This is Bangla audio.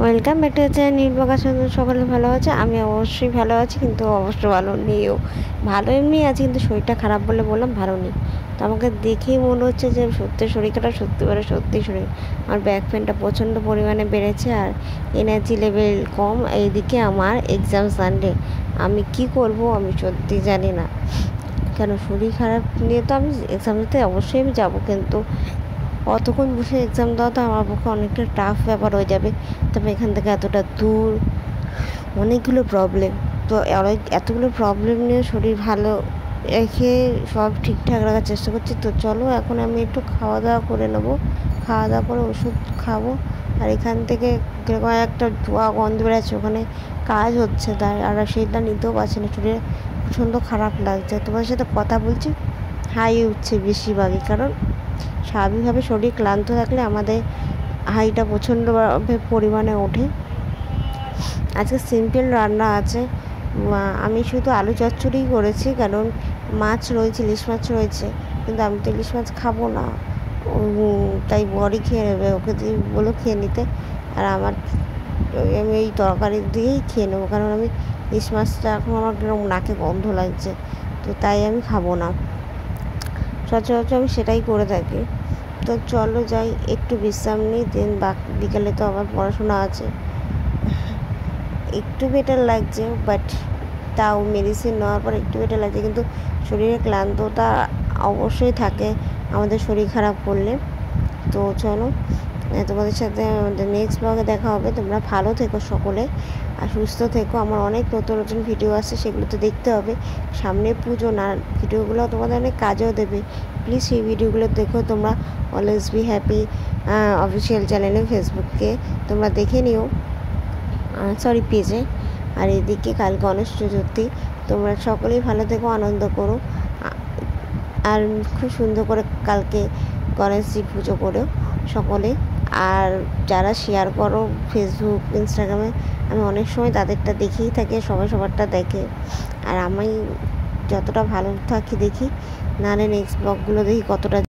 Welcome back to channel Nilbagan. সকলে ভালো আছে, আমি অবশ্যই ভালো আছি, কিন্তু অবশ্যই ভালো নেইও। ভালো এমনি আছি, কিন্তু শরীরটা খারাপ বলে বললাম ভালো নেই। তো আমাকে দেখেই মনে হচ্ছে যে সত্যি শরীর খারাপ, সত্যি শরীর। আমার ব্যাক পেনটা প্রচণ্ড পরিমাণে বেড়েছে, আর এনার্জি লেভেল কম। এইদিকে আমার এক্সাম সানডে, আমি কি করব আমি সত্যি জানি না। কেন শরীর খারাপ নিয়ে তো আমি এক্সাম দিতে অবশ্যই আমি যাবো, কিন্তু অতক্ষণ বসে এক্সাম দেওয়া তো আমার পক্ষে অনেকটা টাফ ব্যাপার হয়ে যাবে। তবে এখান থেকে এতটা দূর, অনেকগুলো প্রবলেম। তো এতগুলো প্রবলেম নিয়ে শরীর ভালো রেখে সব ঠিকঠাক রাখার চেষ্টা করছি। তো চলো এখন আমি একটু খাওয়া দাওয়া করে নেবো, খাওয়া দাওয়া করে ওষুধ খাবো। আর এখান থেকে কিরকম একটা ধোঁয়া গন্ধ বেরোচ্ছে, ওখানে কাজ হচ্ছে তাই, আর সেটা নিতেও পারছি না, শরীরে প্রচণ্ড খারাপ লাগছে। তোমার সাথে কথা বলছি হাই উঠছে বেশিরভাগই, কারণ স্বাভাবিকভাবে শরীর ক্লান্ত থাকলে আমাদের হাইটা প্রচণ্ডভাবে পরিমাণে ওঠে। আজকে সিম্পল রান্না আছে, আমি শুধু আলু চচ্চড়িই করেছি, কারণ মাছ রয়েছে, ইলিশ মাছ রয়েছে, কিন্তু আমি তো ইলিশ মাছ খাবো না, তাই বড়ি খেয়ে নেবে, ওকে দিয়ে বলো খেয়ে নিতে। আর আমি এই তরকারি দিয়েই খেয়ে নেবো, কারণ আমি ইলিশ মাছটা এখন আমার কিরকম নাকে গন্ধ লাগছে, তো তাই আমি খাবো না। সচরাচর আমি সেটাই করে থাকি। তো চলো যাই, একটু বিশ্রাম নিই, দিন বিকালে তো আমার পড়াশোনা আছে। একটু বেটার লাগছে, বাট তাও মেডিসিন নেওয়ার পর একটু বেটার লাগছে, কিন্তু শরীরে ক্লান্ততা অবশ্যই থাকে আমাদের শরীর খারাপ করলে। তো চলো, তোমাদের সাথে আমাদের নেক্সট ব্লগে দেখা হবে। তোমরা ভালো থেকো সকলে, আর সুস্থ থেকো। আমার অনেক নতুন নতুন ভিডিও আছে, সেগুলো তো দেখতে হবে। সামনে পুজো না, ভিডিওগুলো তোমাদের অনেক কাজেও দেবে। প্লিজ সেই ভিডিওগুলো দেখো তোমরা। অলওয়েজ বি হ্যাপি অফিসিয়াল চ্যানেলে, ফেসবুককে তোমরা দেখে নিও, সরি পেজে। আর এদিকে কাল গণেশ চতুর্থী, তোমরা সকলেই ভালো থেকো, আনন্দ করো, আর খুব সুন্দর করে কালকে গণেশজি পুজো করো সকলে। আর যারা শেয়ার করো ফেসবুক ইনস্টাগ্রামে, আমি অনেক সময় তাদেরটা দেখেই থাকি, সবাই সবারটা দেখে। আর আমি যতটা ভালো থাকি দেখি, নাহলে নেক্সট ব্লগগুলো দেখি কতটা